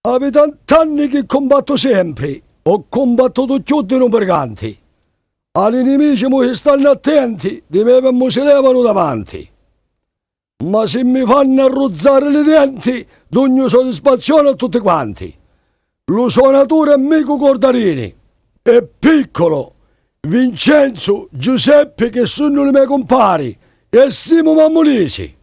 Avete tant'anni che combatto sempre. Ho combattuto più di un brigante. Agli nemici mi stanno attenti, di me mi si levano davanti. Ma se mi fanno arruzzare le denti, d'ogni soddisfazione a tutti quanti. Lo suonatore è Mico Cordarini. È piccolo. Vincenzo, Giuseppe che sono i miei compari. E Simo Mammolesi.